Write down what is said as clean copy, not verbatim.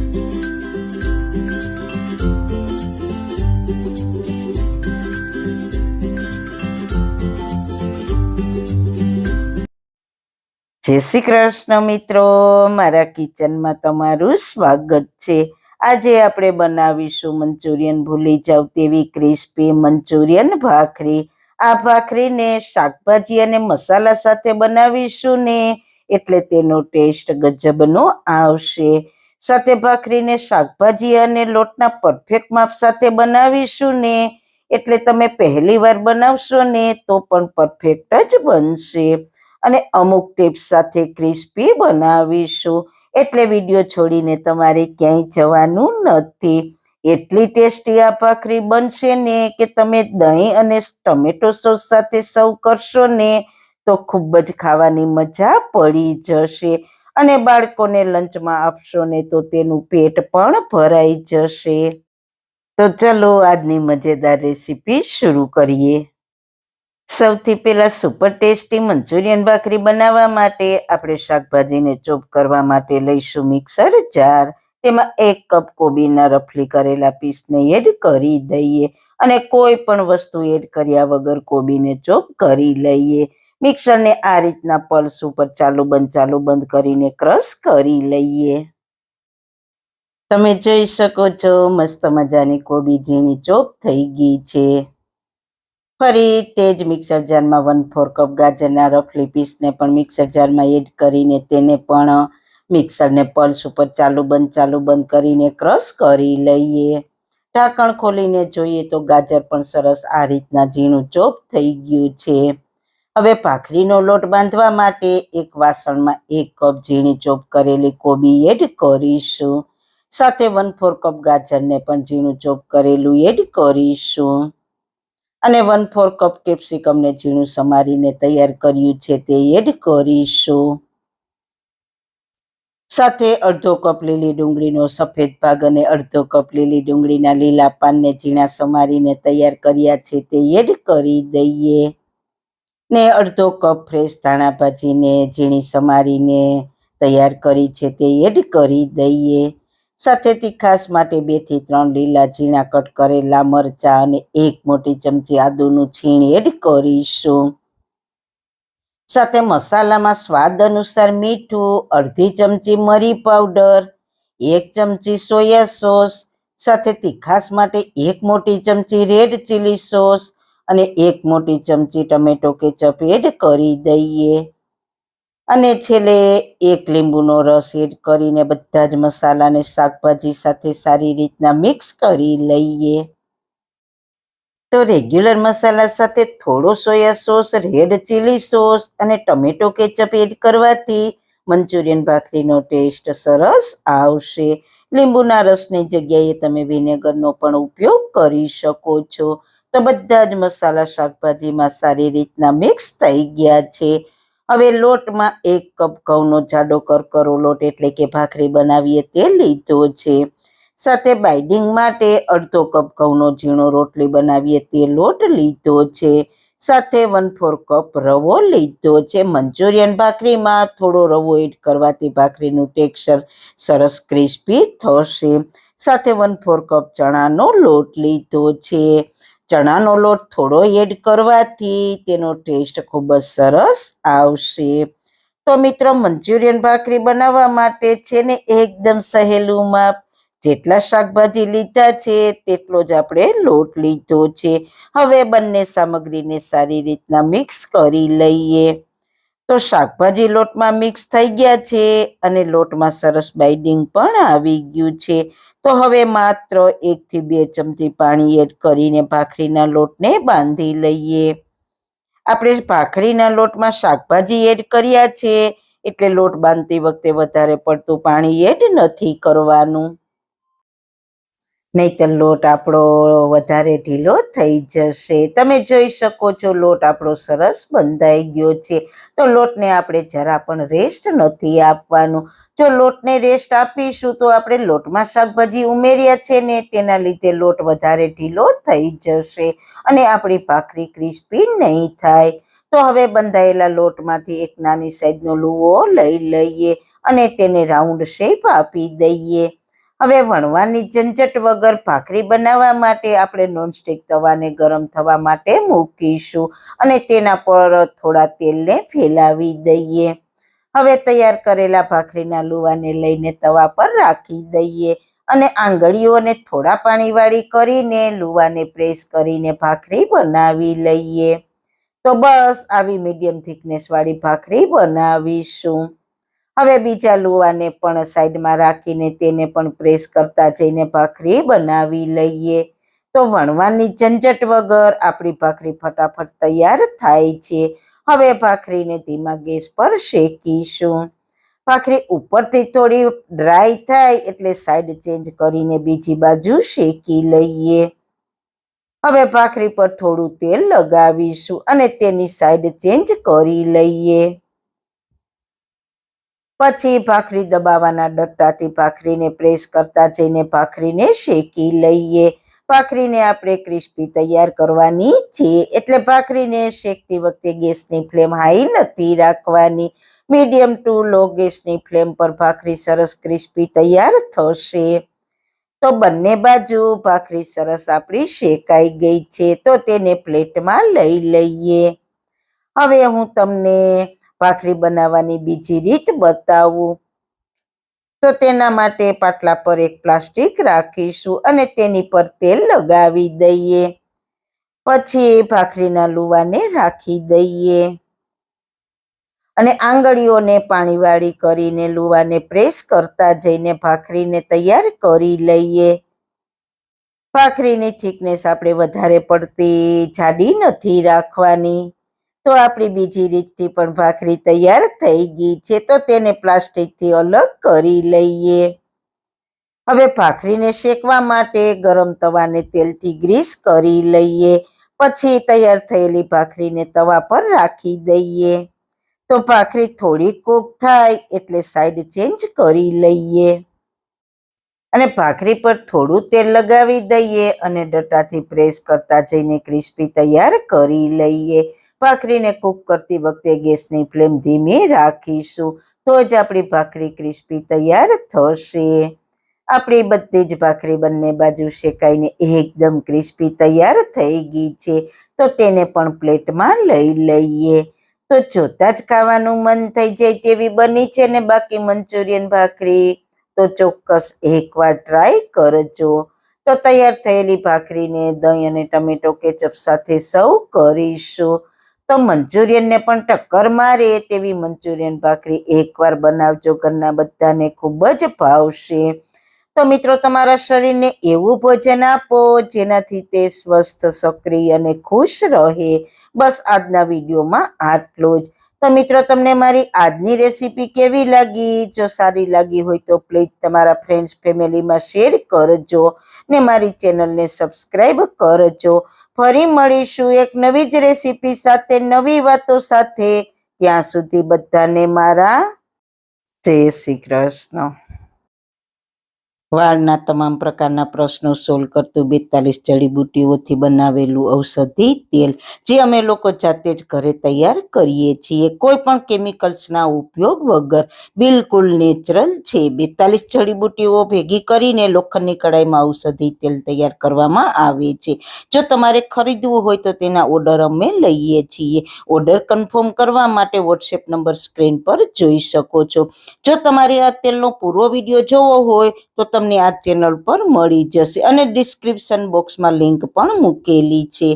જય શ્રી કૃષ્ણ મિત્રો, મારા કિચનમાં તમારું સ્વાગત છે. આજે આપણે બનાવીશું મંચુરિયન ભૂલી જાવ તેવી ક્રિસ્પી મંચુરિયન ભાખરી. આ ભાખરીને શાકભાજી અને મસાલા સાથે બનાવીશું ને એટલે તેનો ટેસ્ટ ગજબનો આવશે. સાથે ભાખરીને શાકભાજી અને લોટના પરફેક્ટ માપ સાથે બનાવીશું ને એટલે તમે પહેલી વાર બનાવશો ને તો પણ પરફેક્ટ જ બનશે. અને અમુક ટિપ્સ સાથે ક્રિસ્પી બનાવીશું એટલે વિડીયો છોડીને તમારે ક્યાંય જવાનું નથી. એટલી ટેસ્ટી આ ભાખરી બનશે ને કે તમે દહીં અને ટમેટો સોસ સાથે સર્વ કરશો ને તો ખૂબ જ ખાવાની મજા પડી જશે. અને બાળકોને લંચમાં આપશો ને તો તેનું પેટ પણ ભરાઈ જશે. તો ચલો આજની મજેદાર રેસીપી શરૂ કરીએ. સૌથી પહેલા સુપર ટેસ્ટી મંચુરિયન ભાખરી બનાવવા માટે આપણે શાકભાજીને ચોપ કરવા માટે લઈશું મિક્સર જાર. તેમાં 1 કપ કોબીના રફલી કરેલા પીસને એડ કરી દઈએ અને કોઈ પણ વસ્તુ એડ કર્યા વગર કોબીને ચોપ કરી લઈએ. મિક્સરને આ રીતના પલ્સ ઉપર ચાલુ બંધ કરીને ક્રશ કરી લઈએ. તમે જોઈ શકો છો મસ્ત મજાની કોબી ઝીણી ચોપ થઈ ગઈ છે. ફરી તે જ મિક્સર જારમાં 1/4 કપ ગાજરના રફલી પીસને પણ મિક્સર જારમાં એડ કરીને તેને પણ મિક્સરને પલ્સ ઉપર ચાલુ બંધ કરીને ક્રશ કરી લઈએ. ઢાંકણ ખોલીને જોઈએ તો ગાજર પણ સરસ આ રીતના ઝીણું ચોપ થઈ ગયું છે. હવે ભાખરીનો લોટ બાંધવા માટે એક વાસણમાં 1 કપ ઝીણી ચોપ કરેલી કોબી એડ કરીશું. સાથે 1/4 કપ ગાજરને પણ ઝીણું ચોપ કરેલું એડ કરીશું. અને 1/4 કપ કેપ્સિકમને ઝીણું સમારીને તૈયાર કર્યું છે તે એડ કરીશું. સાથે 1/2 કપ લીલી ડુંગળીનો સફેદ ભાગ અને 1/2 કપ લીલી ડુંગળીના લીલા પાનને ઝીણા સમારીને તૈયાર કર્યા છે તે એડ કરી દઈએ. ને 1/2 કપ ફ્રેશ ધાણા ભાજીને ઝીણી સમારીને તૈયાર કરી છે તે એડ કરી દઈએ. સાથે તીખાસ માટે 2 થી 3 લીલા ઝીણા કટ કરેલા મરચા અને 1 મોટી ચમચી આદુનું છીણ એડ કરીશું. સાથે મસાલામાં સ્વાદ અનુસાર મીઠું, અડધી ચમચી મરી પાવડર, 1 ચમચી સોયા સોસ, સાથે તીખાસ માટે 1 મોટી ચમચી રેડ ચીલી સોસ અને 1 મોટી ચમચી ટમેટો કેચઅપ એડ કરી દઈએ. અને છેલ્લે 1 લીંબુનો રસ એડ કરીને બધા જ મસાલાને શાકભાજી સાથે સારી રીતના મિક્સ કરી લઈએ. તો રેગ્યુલર મસાલા સાથે થોડો soya sauce, red chilli sauce અને ટમેટો કેચઅપ એડ કરવાથી મંચુરિયન ભાખરીનો ટેસ્ટ સરસ આવશે. લીંબુના રસની જગ્યાએ તમે વિનેગરનો પણ ઉપયોગ કરી શકો છો. તો બધા જ મસાલા શાકભાજીમાં સારી રીતના મિક્સ થઈ ગયા છે. હવે લોટમાં 1 કપ ઘઉંનો જાડો કરકરો લોટ એટલે કે ભાખરી બનાવીએ તે લીધો છે. સાથે બાઇડિંગ માટે 1/2 કપ ઘઉંનો ઝીણો રોટલી બનાવીએ તે લોટ લીધો છે. સાથે 1/4 કપ રવો લીધો છે. મંચુરિયન ભાખરીમાં થોડો રવો એડ કરવાથી ભાખરીનું ટેક્સચર સરસ ક્રિસ્પી થશે. સાથે 1/4 કપ ચણાનો લોટ લીધો છે. ચણાનો લોટ થોડો એડ કરવાથી તેનો ટેસ્ટ ખૂબ જ સરસ આવશે. તો મિત્રો મંચુરિયન ભાખરી બનાવવા માટે છે ને એકદમ સહેલું માપ. જેટલા શાકભાજી લીધા છે તેટલો જ આપણે લોટ લીધો છે. હવે બંને સામગ્રીને સારી રીતના મિક્સ કરી લઈએ. તો શાકભાજી લોટમાં મિક્સ થઈ ગયા છે અને લોટમાં સરસ બાઇડિંગ પણ આવી ગયું છે. તો હવે માત્ર 1 થી 2 ચમચી પાણી એડ કરીને ભાખરીના લોટને બાંધી લઈએ. આપણે ભાખરીના લોટમાં શાકભાજી એડ કર્યા છે એટલે લોટ બાંધતી વખતે વધારે પડતું પાણી એડ નથી કરવાનું. નહીંતર લોટ આપણો વધારે ઢીલો થઈ જશે. તમે જોઈ શકો છો લોટ આપણો સરસ બંધાઈ ગયો છે. તો લોટને આપણે જરા પણ રેસ્ટ નથી આપવાનું. જો લોટને રેસ્ટ આપીશું તો આપણે લોટમાં શાકભાજી ઉમેર્યા છે ને તેના લીધે લોટ વધારે ઢીલો થઈ જશે અને આપણી ભાખરી ક્રિસ્પી નહીં થાય. તો હવે બંધાયેલા લોટમાંથી એક નાની સાઈઝનો લુવો લઈ લઈએ અને તેને રાઉન્ડ શેપ આપી દઈએ. હવે વણવાની ઝંઝટ વગર ભાખરી બનાવવા માટે આપણે નોનસ્ટિક તવાને ગરમ થવા માટે મૂકીશું અને તેના પર થોડા તેલને ફેલાવી દઈએ. હવે તૈયાર કરેલા ભાખરીના લુવાને લઈને તવા પર રાખી દઈએ અને આંગળીઓને થોડા પાણીવાળી કરીને લુવાને પ્રેસ કરીને ભાખરી બનાવી લઈએ. તો બસ આવી મીડિયમ થિકનેસ વાળી ભાખરી બનાવીશું. હવે બીજા લુવાને પણ સાઈડમાં રાખીને તેને પણ પ્રેસ કરતા જઈને ભાખરી બનાવી લઈએ. તો વણવાની ઝંઝટ વગર આપણી ભાખરી ફટાફટ તૈયાર થાય છે. હવે ભાખરીને ધીમા ગેસ પર શેકીશું. ભાખરી ઉપરથી થોડી ડ્રાય થાય એટલે સાઈડ ચેન્જ કરીને બીજી બાજુ શેકી લઈએ. હવે ભાખરી પર થોડું તેલ લગાવીશું અને તેની સાઈડ ચેન્જ કરી લઈએ. પછી ભાખરી દબાવવાના ડટ્ટાથી ભાખરીને પ્રેસ કરતા જઈને ભાખરીને શેકી લઈએ. ભાખરીને આપણે ક્રિસ્પી તૈયાર કરવાની છે એટલે ભાખરીને શેકતી વખતે ગેસની ફ્લેમ હાઈ નથી રાખવાની. મીડિયમ ટુ લો ગેસની ફ્લેમ પર ભાખરી સરસ ક્રિસ્પી તૈયાર થશે. તો બંને બાજુ ભાખરી સરસ આપણી શેકાઈ ગઈ છે તો તેને પ્લેટમાં લઈ લઈએ. હવે હું તમને ભાખરી બનાવવાની બીજી રીત બતાવું. તો તેના માટે પાટલા પર એક પ્લાસ્ટિક રાખીશું અને તેની પર તેલ લગાવી દઈએ. પછી ભાખરીના લુવાને રાખી દઈએ અને આંગળીઓને પાણીવાળી કરીને લુવાને પ્રેસ કરતા જઈને ભાખરીને તૈયાર કરી લઈએ. ભાખરીની થિકનેસ આપણે વધારે પડતી જાડી નથી રાખવાની. તો આપણી બીજી રીતથી પણ ભાખરી તૈયાર થઈ ગઈ છે તો તેને પ્લાસ્ટિકથી અલગ કરી લઈએ. હવે ભાખરીને શેકવા માટે ગરમ તવાને તેલથી ગ્રીસ કરી લઈએ. પછી તૈયાર થયેલી ભાખરીને તવા પર રાખી દઈએ. તો ભાખરી થોડી કૂક થાય એટલે સાઈડ ચેન્જ કરી લઈએ અને ભાખરી પર થોડું તેલ લગાવી દઈએ અને ડટ્ટાથી પ્રેસ કરતા જઈને ક્રિસ્પી તૈયાર કરી લઈએ. ભાખરીને કૂક કરતી વખતે ગેસની ફ્લેમ ધીમી રાખીશું તો જ આપણી ભાખરી ક્રિસ્પી તૈયાર થશે. આપણી બધી જ ભાખરી બંને બાજુ શેકાઈને એકદમ ક્રિસ્પી તૈયાર થઈ ગઈ છે તો તેને પણ પ્લેટમાં લઈ લઈએ. તો જોતા જ ખાવાનું મન થઈ જાય તેવી બની છે ને બાકી મંચુરિયન ભાખરી. તો ચોક્કસ એકવાર ટ્રાય કરજો. તો તૈયાર થયેલી ભાખરીને દહીં અને ટમેટો કેચઅપ સાથે સર્વ કરીશું. તો મંચુરિયનને પણ ટક્કર મારે તેવી મંચુરિયન ભાખરી એકવાર બનાવજો. ઘરના બધાને ખૂબ જ ભાવશે. તો મિત્રો તમારા શરીરને એવું ભોજન આપો જેનાથી તે સ્વસ્થ, સક્રિય અને ખુશ રહે. બસ આજના વિડીયોમાં આટલું જ. તો મિત્રો તમને મારી આજની રેસીપી કેવી લાગી? જો સારી લાગી હોય તો પ્લીઝ તમારા ફ્રેન્ડ્સ ફેમિલીમાં શેર કરજો ને મારી ચેનલને સબસ્ક્રાઈબ કરજો. ફરી મળીશું એક નવી જ રેસીપી સાથે, નવી વાતો સાથે. ત્યાં સુધી બધાને મારા જય શ્રી કૃષ્ણ. વાળના તમામ પ્રકારના પ્રશ્નો સોલ્વ કરતું 42 જડીબુટ્ટીઓથી બનાવેલું ઔષધિ તેલ જે અમે લોકો જાતે જ ઘરે તૈયાર કરીએ છીએ, કોઈ પણ કેમિકલ્સના ઉપયોગ વગર, બિલકુલ નેચરલ છે. 42 જડીબુટ્ટીઓ ભેગી કરીને લોખંડની કડાઈમાં ઔષધિ તેલ તૈયાર કરવામાં આવે છે. જો તમારે ખરીદવું હોય તો તેના ઓર્ડર અમે લઈએ છીએ. ઓર્ડર કન્ફર્મ કરવા માટે વોટ્સએપ નંબર સ્ક્રીન પર જોઈ શકો છો. જો તમારે આ તેલનો પૂરો વિડીયો જોવો હોય તો તમને આ ચેનલ પર મળી જશે અને ડિસ્ક્રિપ્શન બોક્સમાં લિંક પણ મૂકેલી છે.